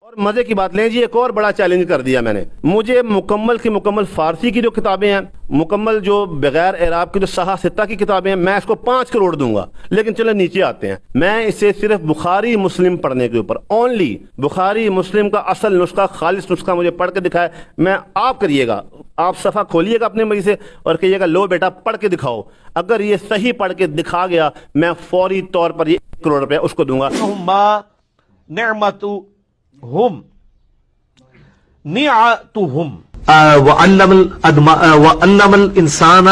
اور مزے کی بات لیں جی، ایک اور بڑا چیلنج کر دیا میں نے، مجھے مکمل کی مکمل فارسی کی جو کتابیں ہیں، مکمل جو بغیر اعراب کی جو صحاح ستہ کی کتابیں ہیں، میں اس کو 5 کروڑ دوں گا. لیکن چلے نیچے آتے ہیں، میں اسے صرف بخاری مسلم پڑھنے کے اوپر، اونلی بخاری مسلم کا اصل نسخہ، خالص نسخہ مجھے پڑھ کے دکھائے. میں آپ کریے گا، آپ صفحہ کھولیے گا اپنے مریض سے اور کہیے گا لو بیٹا پڑھ کے دکھاؤ. اگر یہ صحیح پڑھ کے دکھا گیا، میں فوری طور پر یہ 1 کروڑ روپے اس کو دوں گا. نعمتهم نعتهم وعلم الانسان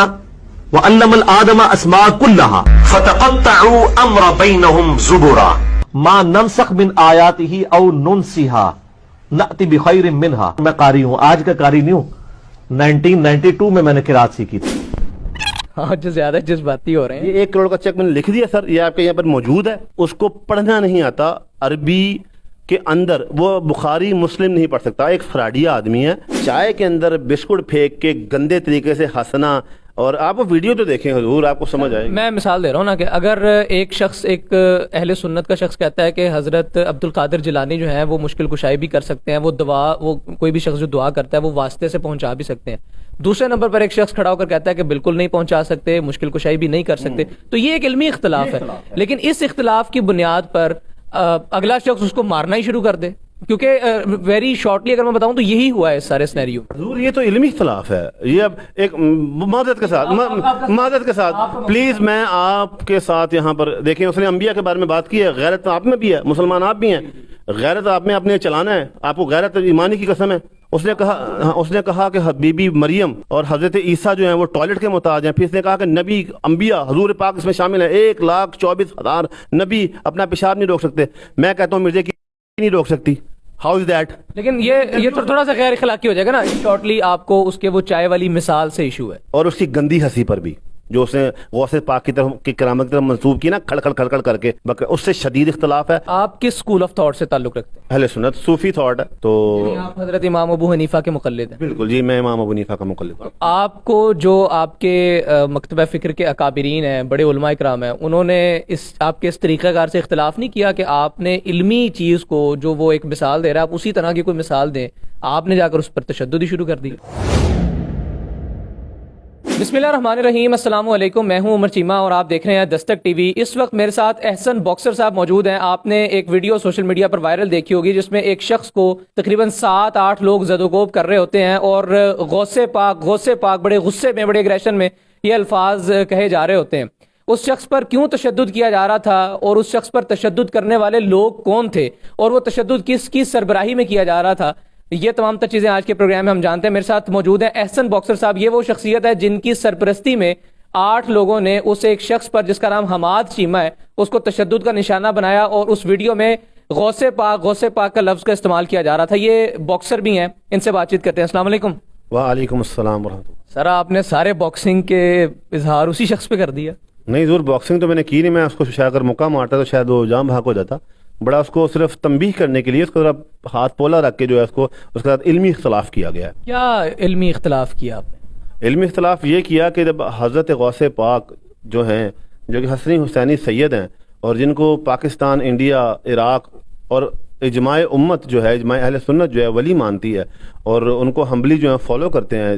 وعلم الادم اسماء كلها فتقطعوا امر بينهم زبرا ما ننسخ من آیاته او ننسها نأتی بخیر منها. میں قاری ہوں، آج کا قاری نہیں ہوں، 1992 میں نے قرات سیکھی تھی. آج زیادہ جذباتی ہو رہے ہیں. یہ 1 کروڑ کا چیک میں نے لکھ دیا سر، یہ آپ کے یہاں پر موجود ہے. اس کو پڑھنا نہیں آتا، عربی کے اندر وہ بخاری مسلم نہیں پڑھ سکتا. ایک فراڈیہ آدمی ہے، چائے کے اندر بسکٹ پھینک کے گندے طریقے سے ہنسنا. اور آپ وہ ویڈیو تو دیکھیں حضور، آپ کو سمجھ آئے گی. میں مثال دے رہا ہوں نا کہ اگر ایک شخص، ایک اہل سنت کا شخص کہتا ہے کہ حضرت عبد القادر جیلانی جو ہیں وہ مشکل کشائی بھی کر سکتے ہیں، وہ دعا، وہ کوئی بھی شخص جو دعا کرتا ہے وہ واسطے سے پہنچا بھی سکتے ہیں. دوسرے نمبر پر ایک شخص کھڑا ہو کر کہتا ہے کہ بالکل نہیں پہنچا سکتے، مشکل کشائی بھی نہیں کر سکتے. تو یہ ایک علمی اختلاف ہے، لیکن اس اختلاف کی بنیاد پر اگلا شخص اس کو مارنا ہی شروع کر دے. کیونکہ ویری شارٹلی اگر میں بتاؤں تو یہی ہوا ہے سارے سینیریو. حضور یہ تو علمی اختلاف ہے. یہ اب ایک معذرت کے ساتھ پلیز میں آپ کے ساتھ یہاں پر دیکھیں، اس نے انبیاء کے بارے میں بات کی ہے. غیرت آپ میں بھی ہے، مسلمان آپ بھی ہیں، غیرت آپ میں اپنے چلانا ہے. آپ کو غیرت ایمانی کی قسم ہے. اس نے کہا کہ بی بی مریم اور حضرت عیسیٰ جو ہیں وہ ٹوائلٹ کے محتاج ہیں. پھر اس نے کہا کہ نبی، انبیاء، حضور پاک اس میں شامل ہیں. 1,24,000 نبی اپنا پیشاب نہیں روک سکتے. میں کہتا ہوں مرزے کی نہیں روک سکتی. How is that? لیکن یہ تھوڑا سا غیر اخلاقی ہو جائے گا نا. شارٹلی آپ کو اس کے وہ چائے والی مثال سے ایشو ہے، اور اس کی گندی ہنسی پر بھی جو اس نے غوث پاک کی طرف کی کرامت کی طرف منسوب کی نا، کھڑ کھڑ کر کے، اس سے شدید اختلاف ہے. آپ کس اسکول آف تھاٹ سے تعلق رکھتے ہیں؟ اہل سنت، صوفی تھاٹ ہے. تو آپ حضرت امام ابو حنیفہ کے مقلد ہیں؟ بالکل جی، میں امام ابو حنیفہ کا مقلد ہوں. آپ کو جو آپ کے مکتبہ فکر کے اکابرین ہیں، بڑے علماء اکرام ہیں، انہوں نے آپ کے اس طریقہ کار سے اختلاف نہیں کیا کہ آپ نے علمی چیز کو، جو وہ ایک مثال دے رہا ہے، آپ اسی طرح کی کوئی مثال دیں، آپ نے جا کر اس پر تشدد ہی شروع کر دی؟ بسم اللہ الرحمن الرحیم. السلام علیکم، میں ہوں عمر چیمہ اور آپ دیکھ رہے ہیں دستک ٹی وی. اس وقت میرے ساتھ احسن باکسر صاحب موجود ہیں. آپ نے ایک ویڈیو سوشل میڈیا پر وائرل دیکھی ہوگی جس میں ایک شخص کو تقریباً 7-8 لوگ زد و کوب کر رہے ہوتے ہیں اور غوث پاک بڑے غصے میں، بڑے اگریشن میں یہ الفاظ کہے جا رہے ہوتے ہیں. اس شخص پر کیوں تشدد کیا جا رہا تھا اور اس شخص پر تشدد کرنے والے لوگ کون تھے اور وہ تشدد کس کی سربراہی میں کیا جا رہا تھا، یہ تمام تر چیزیں آج کے پروگرام میں ہم جانتے ہیں. میرے ساتھ موجود ہیں احسن باکسر صاحب. یہ وہ شخصیت ہے جن کی سرپرستی میں 8 لوگوں نے اس ایک شخص پر جس کا نام حماد چیمہ ہے اس کو تشدد کا نشانہ بنایا اور اس ویڈیو میں غوث پاک کا لفظ کا استعمال کیا جا رہا تھا. یہ باکسر بھی ہیں، ان سے بات چیت کرتے ہیں. السلام علیکم. وعلیکم السلام ورحمۃ اللہ. سر آپ نے سارے باکسنگ کے اظہار اسی شخص پہ کر دیا؟ نہیں ضرور، باکسنگ تو میں نے کی نہیں. میں اس کو شاید اگر موقع مارتا تو شاید وہ جام بھاگ ہو جاتا. بڑا اس کو صرف تنبیہ کرنے کے لیے اس کو ہاتھ پولا رکھ کے جو ہے اس کو اس کے ساتھ علمی اختلاف کیا گیا ہے. کیا علمی اختلاف کیا آپ نے؟ علمی اختلاف یہ کیا کہ جب حضرت غوث پاک جو ہیں، جو کہ حسنی حسینی سید ہیں اور جن کو پاکستان، انڈیا، عراق اور اجماع امت جو ہے، اجماع اہل سنت جو ہے ولی مانتی ہے اور ان کو ہمبلی جو ہے فالو کرتے ہیں،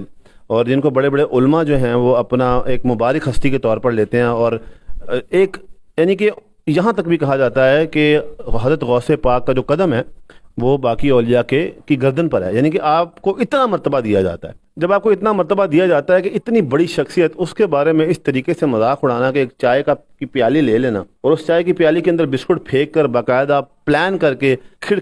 اور جن کو بڑے بڑے علماء جو ہیں وہ اپنا ایک مبارک ہستی کے طور پر لیتے ہیں، اور ایک یعنی کہ یہاں تک بھی کہا جاتا ہے کہ حضرت غوث پاک کا جو قدم ہے وہ باقی اولیاء کی گردن پر ہے. یعنی کہ آپ کو اتنا مرتبہ دیا جاتا ہے. جب آپ کو اتنا مرتبہ دیا جاتا ہے کہ اتنی بڑی شخصیت، اس کے بارے میں اس طریقے سے مذاق اڑانا کہ ایک چائے کی پیالی لے لینا اور اس چائے کی پیالی کے اندر بسکٹ پھینک کر باقاعدہ پلان کر کے کھڑ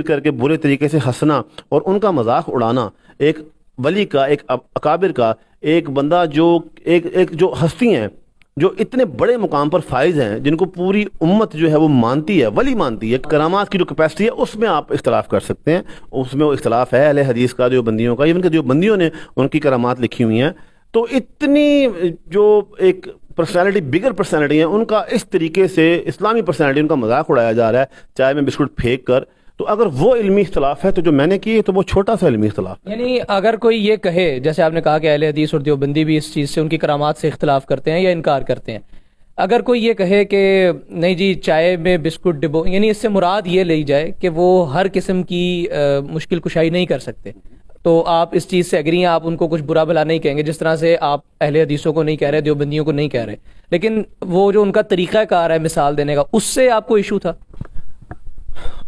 کر کے برے طریقے سے ہنسنا اور ان کا مذاق اڑانا، ایک ولی کا، ایک اکابر کا، ایک بندہ جو ایک جو ہستی ہیں جو اتنے بڑے مقام پر فائز ہیں، جن کو پوری امت جو ہے وہ مانتی ہے، ولی مانتی ہے، کرامات کی جو کیپیسٹی ہے اس میں آپ اختلاف کر سکتے ہیں. اس میں وہ اختلاف ہے اہل حدیث کا، دیوبندیوں کا، ایون کہ دیوبندیوں نے ان کی کرامات لکھی ہوئی ہیں. تو اتنی جو ایک پرسنالٹی، بگر پرسنالٹی ہیں، ان کا اس طریقے سے اسلامی پرسنالٹی ان کا مذاق اڑایا جا رہا ہے چائے میں بسکٹ پھینک کر. تو اگر وہ علمی اختلاف ہے تو جو میں نے کی تو وہ چھوٹا سا علمی اختلاف. یعنی اگر کوئی یہ کہے، جیسے آپ نے کہا کہ اہل حدیث اور دیوبندی بھی اس چیز سے، ان کی کرامات سے اختلاف کرتے ہیں یا انکار کرتے ہیں، اگر کوئی یہ کہے کہ نہیں جی چائے میں بسکٹ ڈبو، یعنی اس سے مراد یہ لی جائے کہ وہ ہر قسم کی مشکل کشائی نہیں کر سکتے، تو آپ اس چیز سے ایگری ہیں؟ آپ ان کو کچھ برا بھلا نہیں کہیں گے، جس طرح سے آپ اہل حدیثوں کو نہیں کہہ رہے، دیوبندیوں کو نہیں کہہ رہے، لیکن وہ جو ان کا طریقہ کار ہے مثال دینے کا، اس سے آپ کو ایشو تھا؟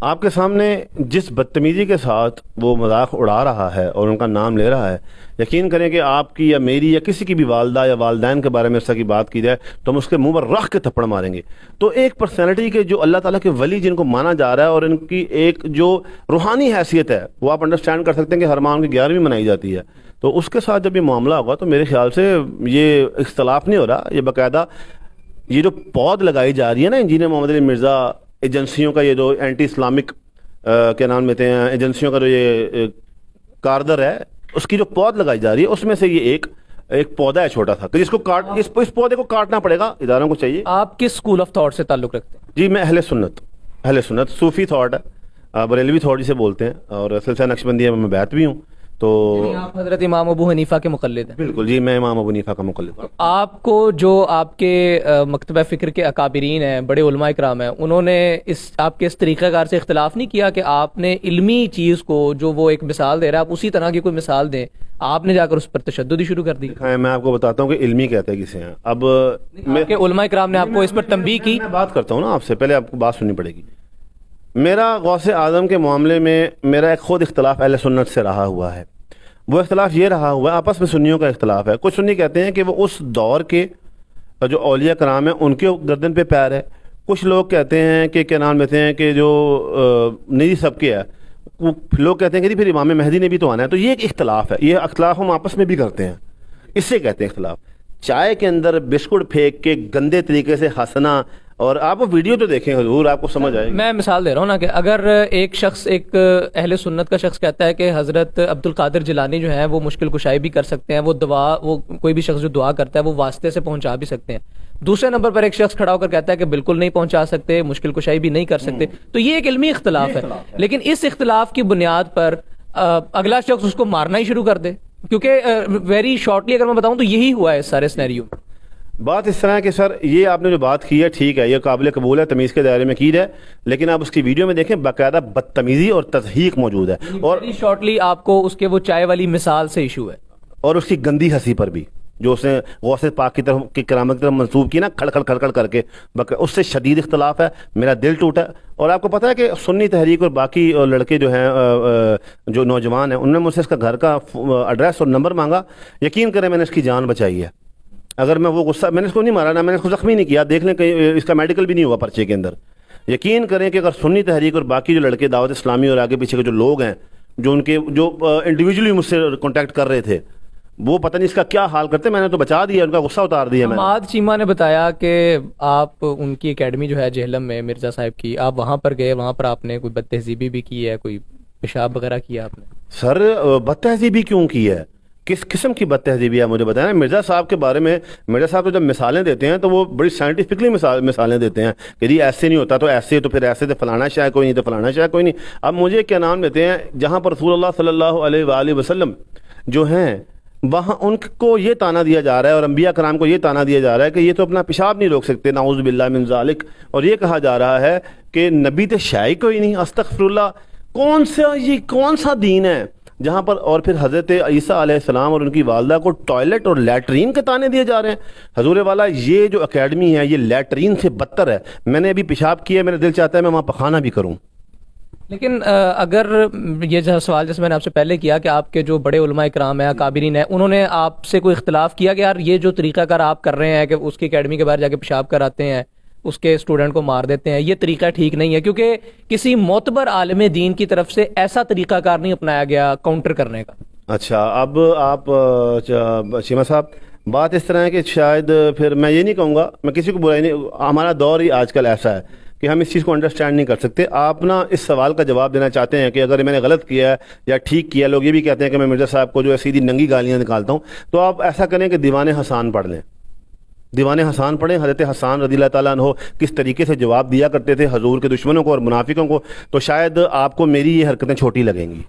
آپ کے سامنے جس بدتمیزی کے ساتھ وہ مذاق اڑا رہا ہے اور ان کا نام لے رہا ہے، یقین کریں کہ آپ کی یا میری یا کسی کی بھی والدہ یا والدین کے بارے میں اس طرح کی بات کی جائے تو ہم اس کے منہ پر رکھ کے تھپڑ ماریں گے۔ تو ایک پرسنالٹی کے جو اللہ تعالیٰ کے ولی جن کو مانا جا رہا ہے اور ان کی ایک جو روحانی حیثیت ہے وہ آپ انڈرسٹینڈ کر سکتے ہیں کہ ہر ماہ ان کی 11ویں منائی جاتی ہے، تو اس کے ساتھ جب یہ معاملہ ہوگا تو میرے خیال سے یہ اختلاف نہیں ہو رہا، یہ باقاعدہ یہ جو پود لگائی جا رہی ہے نا انجینئر محمد علی مرزا ایجنسیوں کا، یہ جو اینٹی اسلامک کیا نام لیتے ہیں ایجنسیوں کا جو یہ کاردر ہے، اس کی جو پود لگائی جا رہی ہے اس میں سے یہ ایک پودا ہے چھوٹا سا، جس کو اس پودے کو کاٹنا پڑے گا، اداروں کو چاہیے۔ آپ کس اسکول آف تھاٹ سے تعلق رکھتے ہیں؟ جی میں اہل سنت صوفی تھاٹ ہے، بریلوی تھاٹ جسے بولتے ہیں، اور سلسلہ نقشبندیہ میں بیعت بھی ہوں، تو آپ حضرت امام ابو حنیفہ کے مقلد ہیں؟ بالکل جی، میں امام ابو حنیفہ کا مقلد ہوں۔ آپ کو جو آپ کے مکتبہ فکر کے اکابرین ہیں، بڑے علماء اکرام ہیں، انہوں نے آپ کے اس طریقہ کار سے اختلاف نہیں کیا کہ آپ نے علمی چیز کو جو وہ ایک مثال دے رہا ہے آپ اسی طرح کی کوئی مثال دیں، آپ نے جا کر اس پر تشدد ہی شروع کر دی؟ میں آپ کو بتاتا ہوں کہ علمی کہتے ہیں کسے ہیں۔ اب کہ علماء اکرام نے آپ کو اس پر تنبیہ کی؟ میں بات کرتا ہوں نا آپ سے، پہلے آپ کو بات سننی پڑے گی۔ میرا غوث اعظم کے معاملے میں میرا ایک خود اختلاف اہل سنت سے رہا ہوا ہے، وہ اختلاف یہ رہا ہوا ہے، آپس میں سنیوں کا اختلاف ہے۔ کچھ سنی کہتے ہیں کہ وہ اس دور کے جو اولیاء کرام ہیں ان کے گردن پہ پیر ہے، کچھ لوگ کہتے ہیں کہ کیا نام لیتے ہیں کہ جو نجی سب کے ہے، لوگ کہتے ہیں کہ پھر امام مہدی نے بھی تو آنا ہے، تو یہ ایک اختلاف ہے، یہ اختلاف ہم آپس میں بھی کرتے ہیں، اس سے کہتے ہیں اختلاف۔ چائے کے اندر بسکٹ پھینک کے گندے طریقے سے ہنسنا، اور آپ وہ ویڈیو تو دیکھیں حضور، آپ کو سمجھ آئے گی۔ میں مثال دے رہا ہوں نا کہ اگر ایک شخص، ایک اہل سنت کا شخص کہتا ہے کہ حضرت عبد القادر جیلانی جو ہیں وہ مشکل کشائی بھی کر سکتے ہیں، وہ کوئی بھی شخص جو دعا کرتا ہے وہ واسطے سے پہنچا بھی سکتے ہیں، دوسرے نمبر پر ایک شخص کھڑا ہو کر کہتا ہے کہ بالکل نہیں پہنچا سکتے، مشکل کشائی بھی نہیں کر سکتے، تو یہ ایک علمی اختلاف ہے، لیکن اس اختلاف کی بنیاد پر اگلا شخص اس کو مارنا ہی شروع کر دے، کیونکہ ویری شارٹلی اگر میں بتاؤں تو یہی ہوا ہے اس سارے سینیریو میں۔ بات اس طرح ہے کہ سر یہ آپ نے جو بات کی ہے ٹھیک ہے، یہ قابل قبول ہے، تمیز کے دائرے میں کی ہے، لیکن آپ اس کی ویڈیو میں دیکھیں باقاعدہ بدتمیزی اور تضحیق موجود ہے، اور شارٹلی آپ کو اس کے وہ چائے والی مثال سے ایشو ہے، اور اس کی گندی ہنسی پر بھی جو اس نے غوث پاک کی طرف کی کرامت کی طرف منسوب کی نا، کھڑ کھڑ کر کے، اس سے شدید اختلاف ہے، میرا دل ٹوٹا۔ اور آپ کو پتہ ہے کہ سنی تحریک اور باقی لڑکے جو ہیں جو نوجوان ہیں، انہوں نے مجھ سے اس کا گھر کا ایڈریس اور نمبر مانگا، یقین کریں میں نے اس کی جان بچائی ہے۔ اگر میں وہ غصہ، میں نے اس کو نہیں مارا نا، میں نے اس کو زخمی نہیں کیا، دیکھ لیں کہ اس کا میڈیکل بھی نہیں ہوا پرچے کے اندر۔ یقین کریں کہ اگر سنی تحریک اور باقی جو لڑکے دعوت اسلامی اور آگے پیچھے کے جو لوگ ہیں جو ان کے جو انڈیویجولی مجھ سے کانٹیکٹ کر رہے تھے، وہ پتہ نہیں اس کا کیا حال کرتے، میں نے تو بچا دیا، ان کا غصہ اتار دیا میں نے۔ حماد چیمہ نے بتایا کہ آپ ان کی اکیڈمی جو ہے جہلم میں مرزا صاحب کی، آپ وہاں پر گئے، وہاں پر آپ نے کوئی بد تہذیبی بھی کی ہے، کوئی پیشاب وغیرہ کیا آپ نے؟ سر بد تہذیبی کیوں کی ہے؟ کس قسم کی بد تہذیبی ہے مجھے بتائیں۔ مرزا صاحب کے بارے میں، مرزا صاحب تو جب مثالیں دیتے ہیں تو وہ بڑی سائنٹیفکلی مثالیں دیتے ہیں کہ جی ایسے نہیں ہوتا تو ایسے، تو پھر ایسے تو فلانا شاید کوئی نہیں، تو فلانا شاید کوئی نہیں۔ اب مجھے کیا نام لیتے ہیں، جہاں پر رسول اللہ صلی اللہ علیہ وآلہ وسلم جو ہیں وہاں ان کو یہ تانا دیا جا رہا ہے، اور انبیاء کرام کو یہ تانا دیا جا رہا ہے کہ یہ تو اپنا پیشاب نہیں روک سکتے، نعوذ باللہ من ذالک، اور یہ کہا جا رہا ہے کہ نبی تو شاید کوئی نہیں، استغفر اللہ۔ یہ کون سا دین ہے جہاں پر، اور پھر حضرت عیسیٰ علیہ السلام اور ان کی والدہ کو ٹوائلٹ اور لیٹرین کے تانے دیے جا رہے ہیں۔ حضور والا یہ جو اکیڈمی ہے یہ لیٹرین سے بدتر ہے، میں نے ابھی پیشاب کیا، میرا دل چاہتا ہے میں وہاں پخانہ بھی کروں۔ لیکن اگر یہ جو سوال جیسے میں نے آپ سے پہلے کیا کہ آپ کے جو بڑے علماء اکرام ہیں، اکابرین ہیں، انہوں نے آپ سے کوئی اختلاف کیا کہ یار یہ جو طریقہ کار آپ کر رہے ہیں کہ اس کی اکیڈمی کے باہر جا کے پیشاب کراتے ہیں، اس کے اسٹوڈنٹ کو مار دیتے ہیں، یہ طریقہ ٹھیک نہیں ہے، کیونکہ کسی معتبر عالم دین کی طرف سے ایسا طریقہ کار نہیں اپنایا گیا کاؤنٹر کرنے کا؟ اچھا، اب آپ چیمہ صاحب بات اس طرح ہے کہ شاید پھر میں یہ نہیں کہوں گا، میں کسی کو برائی نہیں، ہمارا دور ہی آج کل ایسا ہے کہ ہم اس چیز کو انڈرسٹینڈ نہیں کر سکتے۔ آپ نا اس سوال کا جواب دینا چاہتے ہیں کہ اگر میں نے غلط کیا ہے یا ٹھیک کیا، لوگ یہ بھی کہتے ہیں کہ میں مرزا صاحب کو جو ہے سیدھی ننگی گالیاں نکالتا ہوں، تو آپ ایسا کریں کہ دیوان حسان پڑھ لیں، دیوان حسان پڑھیں۔ حضرت حسان رضی اللہ تعالیٰ عنہ کس طریقے سے جواب دیا کرتے تھے حضور کے دشمنوں کو اور منافقوں کو، تو شاید آپ کو میری یہ حرکتیں چھوٹی لگیں گی۔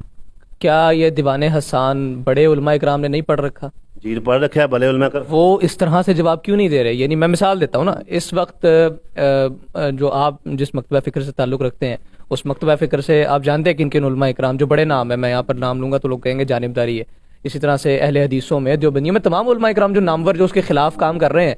کیا یہ دیوان حسان بڑے علماء اکرام نے نہیں پڑھ رکھا؟ جی پڑھ رکھا ہے بھلے علماء کا. وہ اس طرح سے جواب کیوں نہیں دے رہے؟ یعنی میں مثال دیتا ہوں نا، اس وقت جو آپ جس مکتبہ فکر سے تعلق رکھتے ہیں، اس مکتبہ فکر سے آپ جانتے ہیں کہ کن علماء اکرام جو بڑے نام ہیں، میں یہاں پر نام لوں گا تو لوگ کہیں گے جانبداری ہے. اسی طرح سے اہل حدیثوں میں، دیوبندیوں میں، تمام علماء اکرام جو نامور جو اس کے خلاف کام کر رہے ہیں،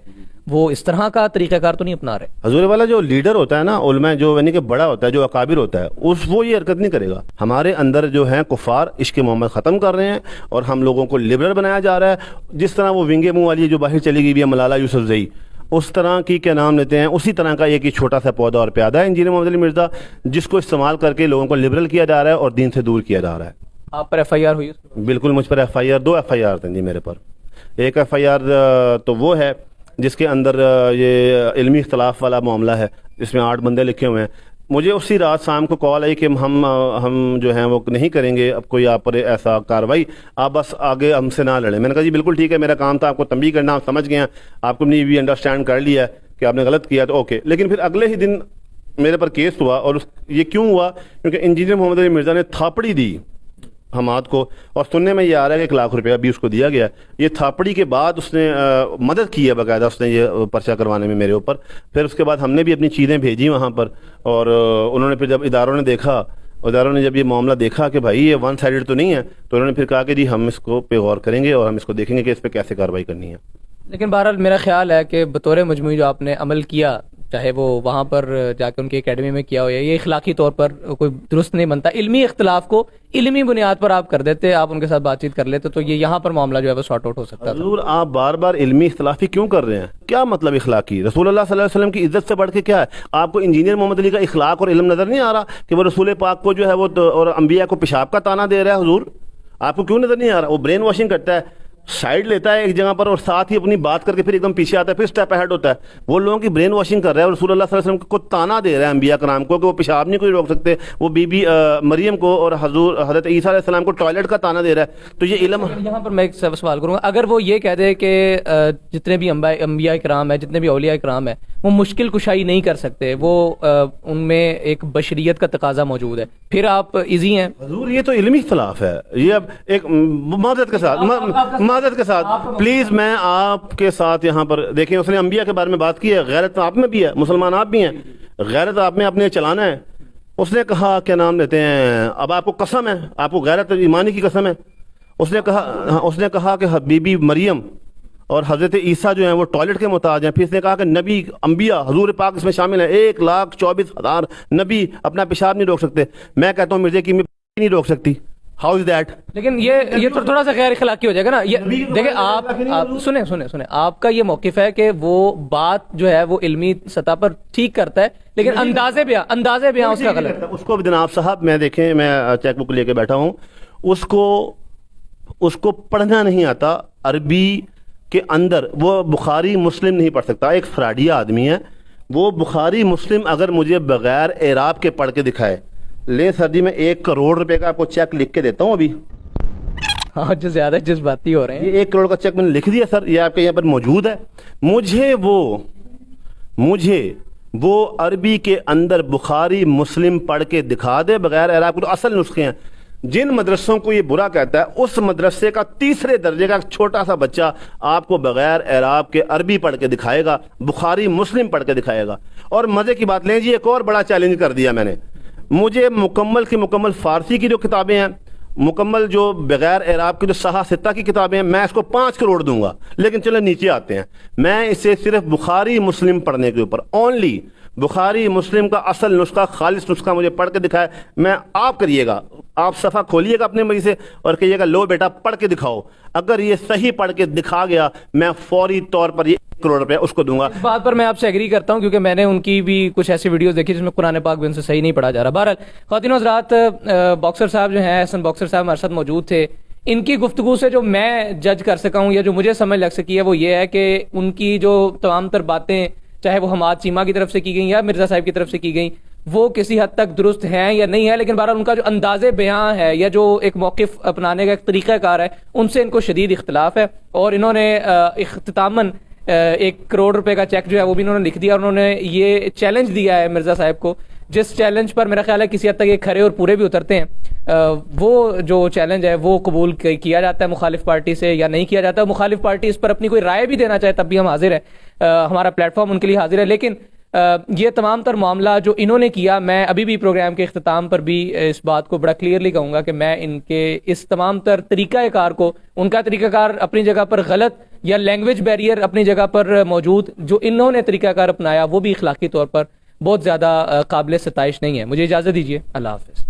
وہ اس طرح کا طریقہ کار تو نہیں اپنا رہے. حضور والا جو لیڈر ہوتا ہے نا علماء، جو یعنی کہ بڑا ہوتا ہے، جو اکابر ہوتا ہے، وہ یہ حرکت نہیں کرے گا. ہمارے اندر جو ہیں کفار عشق محمد ختم کر رہے ہیں اور ہم لوگوں کو لبرل بنایا جا رہا ہے. جس طرح وہ ونگے منہ والی جو باہر چلی گئی ہے ملالہ یوسفزئی، اس طرح کی کیا نام لیتے ہیں، اسی طرح کا ایک ہی چھوٹا سا پودا اور پیادہ ہے انجینئر محمد علی مرزا، جس کو استعمال کر کے لوگوں کو لبرل کیا جا رہا ہے اور دین سے دور کیا جا رہا ہے. آپ پر ایف آئی آر ہوئی؟ بالکل مجھ پر F I R, 2 F I R تھیں جی میرے پر. ایک ایف آئی آر تو وہ ہے جس کے اندر یہ علمی اختلاف والا معاملہ ہے، اس میں 8 بندے لکھے ہوئے ہیں. مجھے اسی رات شام کو کال آئی کہ ہم جو ہیں وہ نہیں کریں گے اب کوئی آپ پر ایسا کاروائی، آپ بس آگے ہم سے نہ لڑیں. میں نے کہا جی بالکل ٹھیک ہے، میرا کام تھا آپ کو تنبیہ کرنا، آپ سمجھ گئے ہیں، آپ کو نے بھی انڈرسٹینڈ کر لیا ہے کہ آپ نے غلط کیا تو اوکے. لیکن پھر اگلے ہی دن میرے پر کیس ہوا، اور یہ کیوں ہوا؟ کیونکہ انجینئر محمد علی مرزا نے تھاپڑی دی حماد کو، اور سننے میں یہ آ رہا ہے کہ 1 لاکھ روپیہ بھی اس کو دیا گیا. یہ تھاپڑی کے بعد اس نے مدد کی ہے باقاعدہ، اس نے یہ پرچہ کروانے میں میرے اوپر. پھر اس کے بعد ہم نے بھی اپنی چیزیں بھیجی وہاں پر، اور انہوں نے پھر جب اداروں نے جب یہ معاملہ دیکھا کہ بھائی یہ 1 سائیڈڈ تو نہیں ہے، تو انہوں نے پھر کہا کہ جی ہم اس کو پہ غور کریں گے اور ہم اس کو دیکھیں گے کہ اس پہ کیسے کارروائی کرنی ہے. لیکن بہرحال میرا خیال ہے کہ بطور مجموعی جو آپ نے عمل کیا، چاہے وہ وہاں پر جا کے ان کی اکیڈمی میں کیا ہو، یا یہ اخلاقی طور پر کوئی درست نہیں بنتا. علمی اختلاف کو علمی بنیاد پر آپ کر دیتے، آپ ان کے ساتھ بات چیت کر لیتے، تو یہ یہاں پر معاملہ جو ہے وہ سارٹ آؤٹ ہو سکتا تھا. حضور آپ بار بار علمی اختلافی کیوں کر رہے ہیں؟ کیا مطلب اخلاقی؟ رسول اللہ صلی اللہ علیہ وسلم کی عزت سے بڑھ کے کیا ہے؟ آپ کو انجینئر محمد علی کا اخلاق اور علم نظر نہیں آ رہا کہ وہ رسول پاک کو جو ہے وہ اور انبیاء کو پیشاب کا تانا دے رہا ہے؟ حضور آپ کو کیوں نظر نہیں آ رہا؟ وہ برین واشنگ کرتا ہے، سائیڈ لیتا ہے ایک جگہ پر اور ساتھ ہی اپنی بات کر کے پھر ایک دم پیچھے آتا ہے، پھر اسٹیپ اہیڈ ہوتا ہے. وہ لوگوں کی برین واشنگ کر رہا ہے اور رسول اللہ صلی اللہ علیہ وسلم کو تانا دے رہا ہے انبیاء کرام کو کہ وہ پیشاب نہیں کوئی روک سکتے. وہ بی بی مریم کو اور حضرت عیسیٰ علیہ السلام کو ٹوائلٹ کا تانا دے رہا ہے. تو یہ علم، یہاں پر میں ایک سوال کروں گا، اگر وہ یہ کہہ دے کہ جتنے بھی انبیاء کرام ہیں، جتنے بھی اولیاء کرام ہیں، وہ مشکل کشائی نہیں کر سکتے، وہ ان میں ایک بشریت کا تقاضا موجود ہے، پھر آپ ایزی ہیں؟ حضور یہ تو علمی اختلاف ہے. یہ اب ایک معذرت کے ساتھ پلیز میں آپ کے ساتھ یہاں پر دیکھیں، اس نے انبیاء کے بارے میں بات کی ہے. غیرت آپ میں بھی ہے، مسلمان آپ بھی ہیں، غیرت آپ میں اپنے چلانا ہے. اس نے کہا کیا نام لیتے ہیں، اب آپ کو قسم ہے، آپ کو غیرت ایمانی کی قسم ہے. اس نے کہا کہ بی بی مریم اور حضرت عیسیٰ جو ہیں وہ ٹوائلٹ کے محتاج ہیں. پھر اس نے کہا کہ نبی انبیاء حضور پاک اس میں شامل ہیں، 1,24,000 نبی اپنا پیشاب نہیں روک سکتے. میں کہتا ہوں مرزا کی نہیں روک سکتی. How is that? لیکن یہ تھوڑا سا غیر اخلاقی ہو جائے گا نا. دیکھیں آپ سنیں آپ کا یہ موقف ہے کہ وہ بات جو ہے وہ علمی سطح پر ٹھیک کرتا ہے، لیکن اندازے بیان اس کا غلط ہے. اس کو جناب صاحب میں دیکھیں، میں چیک بک لے کے بیٹھا ہوں، اس کو پڑھنا نہیں آتا. عربی کے اندر وہ بخاری مسلم نہیں پڑھ سکتا. ایک فراڈیا آدمی ہے، وہ بخاری مسلم اگر مجھے بغیر اعراب کے پڑھ کے دکھائے، لیں سر جی میں 1 کروڑ روپے کا آپ کو چیک لکھ کے دیتا ہوں ابھی. ہاں جو زیادہ جس باتی ہو رہے ہیں، یہ 1 کروڑ کا چیک میں نے لکھ دیا سر، یہ آپ کے یہاں پر موجود ہے. مجھے وہ عربی کے اندر بخاری مسلم پڑھ کے دکھا دے بغیر اعراب کے. تو اصل نسخے ہیں. جن مدرسوں کو یہ برا کہتا ہے، اس مدرسے کا 3رے درجے کا چھوٹا سا بچہ آپ کو بغیر اعراب کے عربی پڑھ کے دکھائے گا، بخاری مسلم پڑھ کے دکھائے گا. اور مزے کی بات لیں جی، ایک اور بڑا چیلنج کر دیا میں نے. مجھے مکمل کی مکمل فارسی کی جو کتابیں ہیں، مکمل جو بغیر اعراب کی جو صحاح ستہ کی کتابیں ہیں، میں اس کو 5 کروڑ دوں گا. لیکن چلے نیچے آتے ہیں، میں اسے صرف بخاری مسلم پڑھنے کے اوپر اونلی بخاری مسلم کا اصل نسخہ، خالص نسخہ مجھے پڑھ کے دکھائے. میں آپ کریے گا، آپ صفحہ کھولیے گا اپنے مرضی سے اور کہیے گا لو بیٹا پڑھ کے دکھاؤ. اگر یہ صحیح پڑھ کے دکھا گیا، میں فوری طور پر یہ 1 کروڑ روپے اس کو دوں گا. اس بات پر میں آپ سے ایگری کرتا ہوں، کیونکہ میں نے ان کی بھی کچھ ایسی ویڈیوز دیکھی جس میں قرآن پاک بھی ان سے صحیح نہیں پڑھا جا رہا. بہرحال خواتین و حضرات، باکسر صاحب جو ہیں، احسن باکسر صاحب ہمارے ساتھ موجود تھے. ان کی گفتگو سے جو میں جج کر سکا ہوں یا جو مجھے سمجھ لگ سکی ہے وہ یہ ہے کہ ان کی جو تمام تر باتیں، چاہے وہ حماد چیمہ کی طرف سے کی گئیں یا مرزا صاحب کی طرف سے کی گئیں، وہ کسی حد تک درست ہیں یا نہیں ہے. لیکن بہرحال ان کا جو انداز بیان ہے یا جو ایک موقف اپنانے کا ایک طریقہ کار ہے، ان سے ان کو شدید اختلاف ہے. اور انہوں نے اختتاماً 1 کروڑ روپے کا چیک جو ہے وہ بھی انہوں نے لکھ دیا، اور انہوں نے یہ چیلنج دیا ہے مرزا صاحب کو جس چیلنج پر میرا خیال ہے کسی حد تک یہ کھرے اور پورے بھی اترتے ہیں، وہ جو چیلنج ہے وہ قبول کیا جاتا ہے مخالف پارٹی سے یا نہیں کیا جاتا. مخالف پارٹی اس پر اپنی کوئی رائے بھی دینا چاہے تب بھی ہم حاضر ہیں، ہمارا پلیٹ فارم ان کے لیے حاضر ہے. لیکن یہ تمام تر معاملہ جو انہوں نے کیا، میں ابھی بھی پروگرام کے اختتام پر بھی اس بات کو بڑا کلیئرلی کہوں گا کہ میں ان کے اس تمام تر طریقہ کار کو، ان کا طریقہ کار اپنی جگہ پر غلط یا لینگویج بیریئر اپنی جگہ پر موجود، جو انہوں نے طریقہ کار اپنایا وہ بھی اخلاقی طور پر بہت زیادہ قابل ستائش نہیں ہے. مجھے اجازت دیجیے، اللہ حافظ.